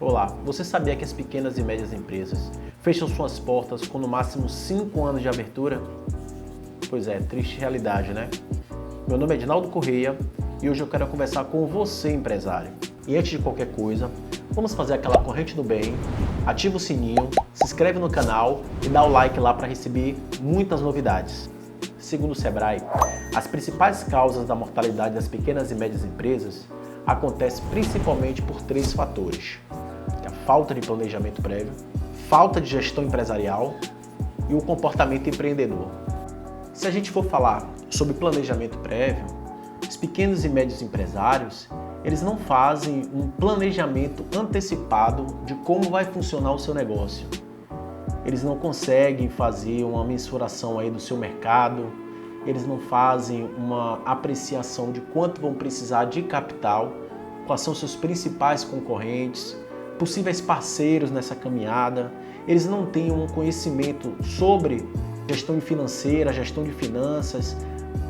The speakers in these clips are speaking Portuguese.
Olá, você sabia que as pequenas e médias empresas fecham suas portas com no máximo 5 anos de abertura? Pois é, triste realidade, né? Meu nome é Edinaldo Correia e hoje eu quero conversar com você, empresário. E antes de qualquer coisa, vamos fazer aquela corrente do bem, ativa o sininho, se inscreve no canal e dá o like lá para receber muitas novidades. Segundo o Sebrae, as principais causas da mortalidade das pequenas e médias empresas acontecem principalmente por 3 fatores. A falta de planejamento prévio, falta de gestão empresarial e o comportamento empreendedor. Se a gente for falar sobre planejamento prévio, os pequenos e médios empresários, eles não fazem um planejamento antecipado de como vai funcionar o seu negócio. Eles não conseguem fazer uma mensuração aí do seu mercado, eles não fazem uma apreciação de quanto vão precisar de capital, quais são seus principais concorrentes, possíveis parceiros nessa caminhada. Eles não têm um conhecimento sobre gestão financeira, gestão de finanças,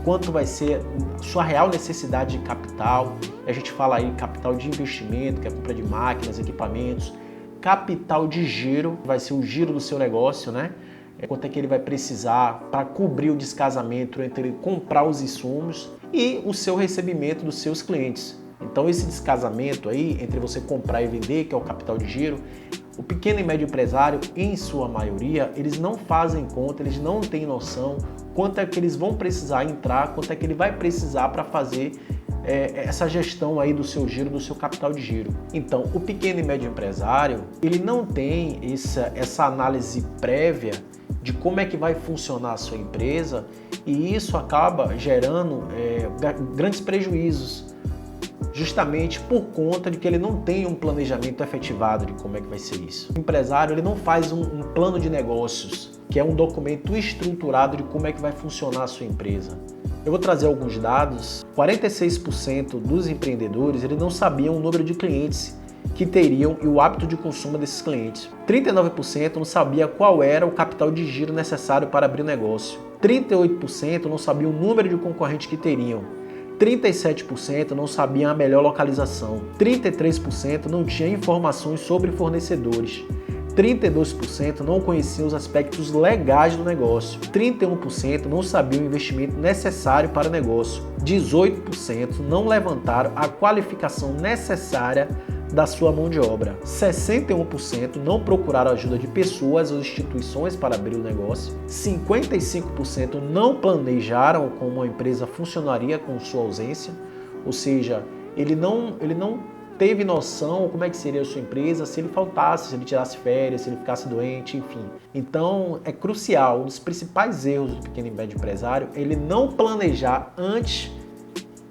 quanto vai ser sua real necessidade de capital. A gente fala aí capital de investimento, que é a compra de máquinas, equipamentos, capital de giro, vai ser o giro do seu negócio, né? Quanto é que ele vai precisar para cobrir o descasamento entre ele comprar os insumos e o seu recebimento dos seus clientes. Então esse descasamento aí entre você comprar e vender, que é o capital de giro, o pequeno e médio empresário, em sua maioria, eles não fazem conta, eles não têm noção quanto é que eles vão precisar entrar, quanto é que ele vai precisar para fazer essa gestão aí do seu giro, do seu capital de giro. Então, o pequeno e médio empresário, ele não tem essa análise prévia de como é que vai funcionar a sua empresa e isso acaba gerando grandes prejuízos, justamente por conta de que ele não tem um planejamento efetivado de como é que vai ser isso. O empresário ele não faz um plano de negócios, que é um documento estruturado de como é que vai funcionar a sua empresa. Eu vou trazer alguns dados. 46% dos empreendedores eles não sabiam o número de clientes que teriam e o hábito de consumo desses clientes. 39% não sabia qual era o capital de giro necessário para abrir o negócio. 38% não sabiam o número de concorrentes que teriam. 37% não sabiam a melhor localização. 33% não tinham informações sobre fornecedores. 32% não conheciam os aspectos legais do negócio. 31% não sabiam o investimento necessário para o negócio. 18% não levantaram a qualificação necessária da sua mão de obra. 61% não procuraram ajuda de pessoas ou instituições para abrir o negócio. 55% não planejaram como a empresa funcionaria com sua ausência, ou seja, ele não teve noção como é que seria a sua empresa se ele faltasse, se ele tirasse férias, se ele ficasse doente, enfim. Então é crucial, um dos principais erros do pequeno e médio empresário, ele não planejar antes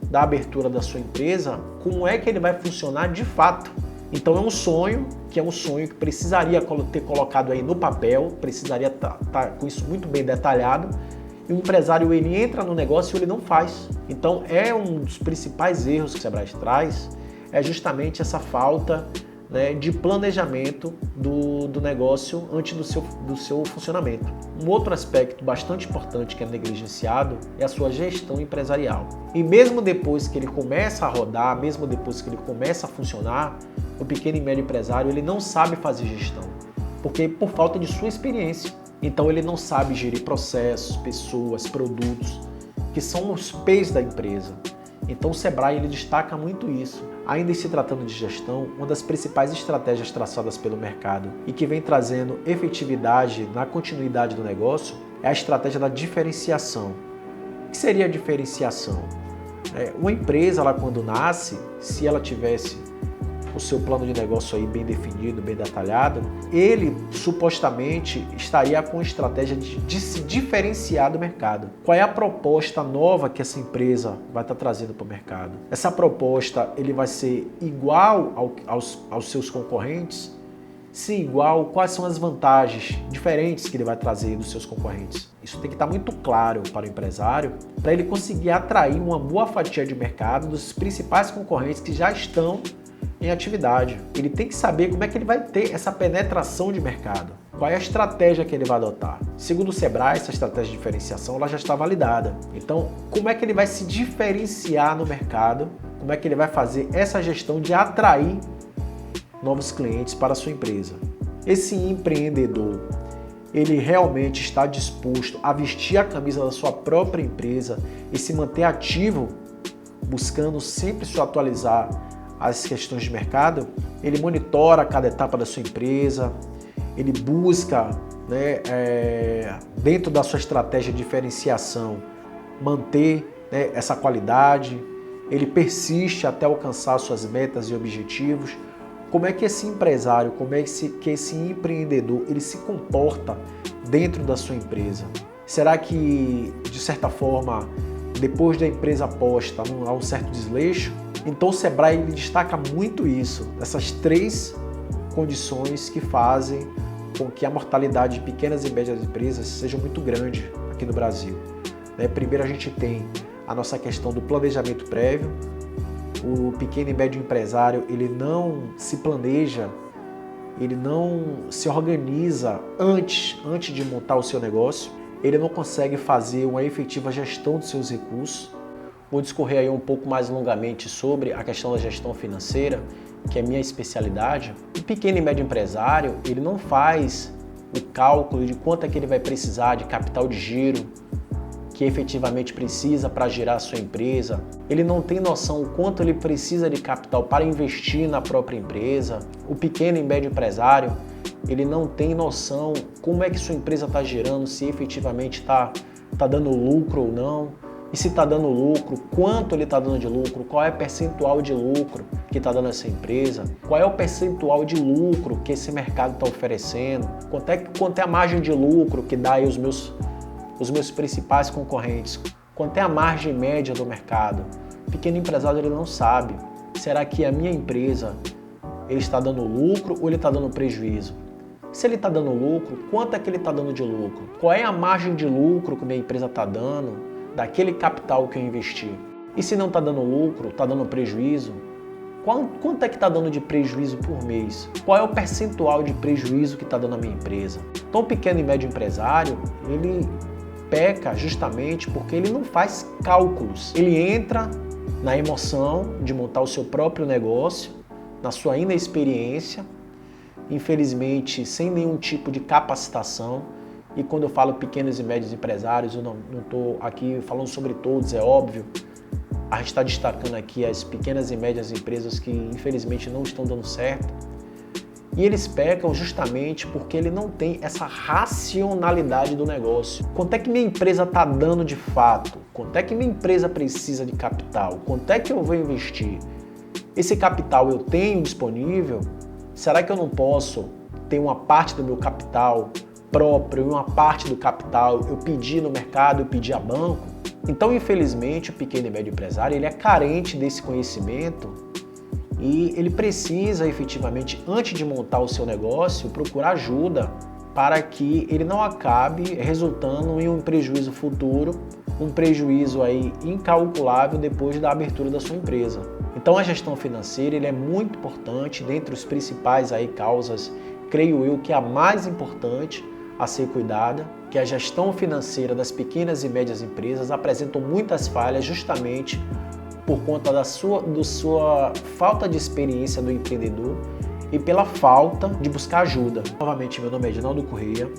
da abertura da sua empresa, como é que ele vai funcionar de fato. Então é um sonho que precisaria ter colocado aí no papel, precisaria estar com isso muito bem detalhado, e o empresário ele entra no negócio e ele não faz. Então é um dos principais erros que o Sebrae traz, é justamente essa falta, né, de planejamento do negócio antes do seu funcionamento. Um outro aspecto bastante importante que é negligenciado é a sua gestão empresarial. E mesmo depois que ele começa a rodar, mesmo depois que ele começa a funcionar, o pequeno e médio empresário ele não sabe fazer gestão, porque por falta de sua experiência. Então ele não sabe gerir processos, pessoas, produtos, que são os P's da empresa. Então o Sebrae ele destaca muito isso. Ainda em se tratando de gestão, uma das principais estratégias traçadas pelo mercado e que vem trazendo efetividade na continuidade do negócio é a estratégia da diferenciação. O que seria a diferenciação? Uma empresa, ela, quando nasce, se ela tivesse o seu plano de negócio aí bem definido, bem detalhado, ele supostamente estaria com a estratégia de se diferenciar do mercado. Qual é a proposta nova que essa empresa vai estar trazendo para o mercado? Essa proposta ele vai ser igual aos seus concorrentes? Se igual, quais são as vantagens diferentes que ele vai trazer dos seus concorrentes? Isso tem que estar muito claro para o empresário, para ele conseguir atrair uma boa fatia de mercado dos principais concorrentes que já estão em atividade. Ele tem que saber como é que ele vai ter essa penetração de mercado. Qual é a estratégia que ele vai adotar? Segundo o Sebrae, essa estratégia de diferenciação ela já está validada. Então, como é que ele vai se diferenciar no mercado? Como é que ele vai fazer essa gestão de atrair novos clientes para a sua empresa. Esse empreendedor, ele realmente está disposto a vestir a camisa da sua própria empresa e se manter ativo, buscando sempre se atualizar as questões de mercado? Ele monitora cada etapa da sua empresa, ele busca, dentro da sua estratégia de diferenciação, manter, essa qualidade, ele persiste até alcançar suas metas e objetivos. Como é que esse empresário, como é que esse empreendedor, ele se comporta dentro da sua empresa? Será que, de certa forma, depois da empresa posta, há um certo desleixo? Então o Sebrae ele destaca muito isso, essas 3 condições que fazem com que a mortalidade de pequenas e médias empresas seja muito grande aqui no Brasil. Primeiro a gente tem a nossa questão do planejamento prévio. O pequeno e médio empresário ele não se planeja, ele não se organiza antes de montar o seu negócio, ele não consegue fazer uma efetiva gestão dos seus recursos. Vou discorrer aí um pouco mais longamente sobre a questão da gestão financeira, que é minha especialidade. O pequeno e médio empresário, ele não faz o cálculo de quanto é que ele vai precisar de capital de giro, que efetivamente precisa para gerar a sua empresa. Ele não tem noção o quanto ele precisa de capital para investir na própria empresa. O pequeno e médio empresário, ele não tem noção como é que sua empresa está gerando, se efetivamente está dando lucro ou não. E se está dando lucro, quanto ele está dando de lucro, qual é o percentual de lucro que está dando essa empresa, qual é o percentual de lucro que esse mercado está oferecendo, quanto é a margem de lucro que dá aí os meus principais concorrentes, quanto é a margem média do mercado. O pequeno empresário ele não sabe. Será que a minha empresa ele está dando lucro ou ele está dando prejuízo? Se ele está dando lucro, quanto é que ele está dando de lucro? Qual é a margem de lucro que a minha empresa está dando daquele capital que eu investi? E se não está dando lucro, está dando prejuízo, quanto é que está dando de prejuízo por mês? Qual é o percentual de prejuízo que está dando a minha empresa? Então o pequeno e médio empresário, ele peca justamente porque ele não faz cálculos. Ele entra na emoção de montar o seu próprio negócio, na sua inexperiência, infelizmente sem nenhum tipo de capacitação. E quando eu falo pequenos e médios empresários, eu não estou aqui falando sobre todos, é óbvio. A gente está destacando aqui as pequenas e médias empresas que infelizmente não estão dando certo. E eles pecam justamente porque ele não tem essa racionalidade do negócio. Quanto é que minha empresa está dando de fato? Quanto é que minha empresa precisa de capital? Quanto é que eu vou investir? Esse capital eu tenho disponível? Será que eu não posso ter uma parte do meu capital próprio e uma parte do capital eu pedir no mercado, eu pedir a banco? Então, infelizmente, o pequeno e médio empresário ele é carente desse conhecimento e ele precisa efetivamente, antes de montar o seu negócio, procurar ajuda para que ele não acabe resultando em um prejuízo futuro, um prejuízo aí incalculável depois da abertura da sua empresa. Então a gestão financeira ele é muito importante, dentre os principais aí causas, creio eu que é a mais importante a ser cuidada, que a gestão financeira das pequenas e médias empresas apresentam muitas falhas justamente por conta da sua falta de experiência do empreendedor e pela falta de buscar ajuda. Novamente, meu nome é Edinaldo Correia.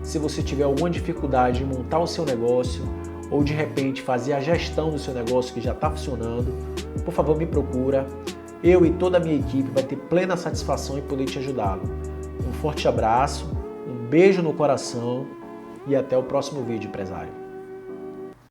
Se você tiver alguma dificuldade em montar o seu negócio ou de repente fazer a gestão do seu negócio que já está funcionando, por favor me procura. Eu e toda a minha equipe vai ter plena satisfação em poder te ajudá-lo. Um forte abraço, um beijo no coração e até o próximo vídeo, empresário.